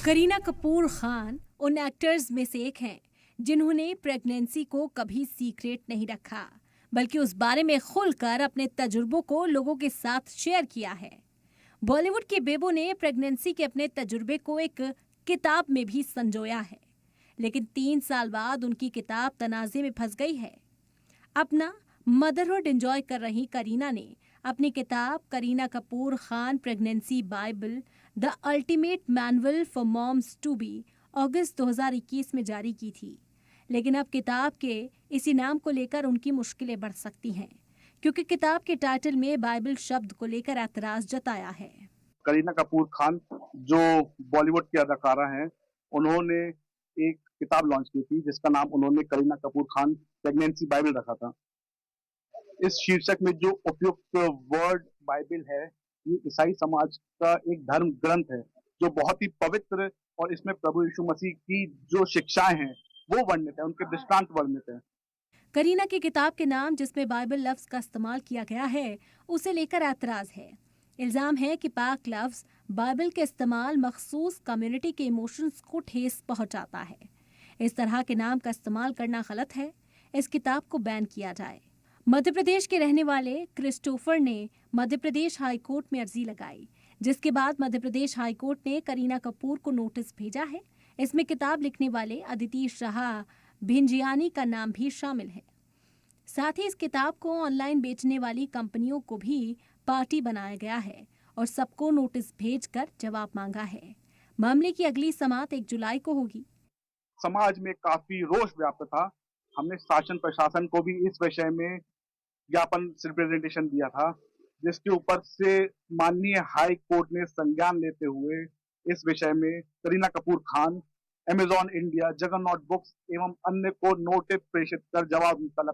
करीना कपूर खान उन एक्टर्स में से एक हैं जिन्होंने प्रेगनेंसी को कभी सीक्रेट नहीं रखा, बल्कि उस बारे में खुलकर अपने तजुर्बों को लोगों के साथ शेयर किया है। बॉलीवुड की बेबो ने प्रेगनेंसी के अपने तजुर्बे को एक किताब में भी संजोया है, लेकिन 3 साल बाद उनकी किताब तनाज़े में फंस गई है। अपना मदरहुड एंजॉय कर रही करीना ने अपनी किताब Kareena Kapoor Khan pregnancy bible the ultimate manual for moms to be अगस्त 2021 में जारी की थी। लेकिन अब किताब के इसी नाम को लेकर उनकी मुश्किलें बढ़ सकती हैं, क्योंकि किताब के टाइटल में बाइबल शब्द को लेकर ऐतराज जताया है। करीना कपूर खान जो बॉलीवुड की अदाकारा हैं, उन्होंने एक किताब लॉन्च की थी जिसका नाम उन्होंने करीना कपूर खान प्रेगनेंसी बाइबल रखा था। इस शीर्षक में जो उपयुक्त वर्ड बाइबल है, ये ईसाई समाज का एक धर्म ग्रंथ है जो बहुत ही पवित्र, और इसमें प्रभु यीशु मसीह की जो शिक्षाएं हैं वो वर्णित है, उनके दृष्टांत वर्णित है। करीना की किताब के नाम जिसमें बाइबल लफ्ज का इस्तेमाल किया गया है, उसे लेकर ऐतराज है। इल्जाम है कि पाक लफ्ज बाइबल के इस्तेमाल मखसूस कम्युनिटी के इमोशंस को ठेस पहुंचाता है। इस तरह के नाम का इस्तेमाल करना गलत है। इस किताब को बैन किया जाए। मध्य प्रदेश के रहने वाले क्रिस्टोफर ने मध्य प्रदेश हाई कोर्ट में अर्जी लगाई, जिसके बाद मध्य प्रदेश हाई कोर्ट ने करीना कपूर को नोटिस भेजा है। इसमें किताब लिखने वाले अदिति शाह भिंजियानी का नाम भी शामिल है। साथ ही इस किताब को ऑनलाइन बेचने वाली कंपनियों को भी पार्टी बनाया गया है और सबको नोटिस भेजकर जवाब मांगा है। मामले की अगली समाअत 1 जुलाई को होगी। समाज में काफी रोष व्याप्त था। हमने शासन प्रशासन को भी इस विषय में ज्ञापन रिप्रेजेंटेशन दिया था, जिसके ऊपर से माननीय हाई कोर्ट ने संज्ञान लेते हुए इस विषय में Kareena Kapoor Khan, Amazon India, juggernaut books एवं अन्य को नोटिस प्रेषित कर जवाब तलब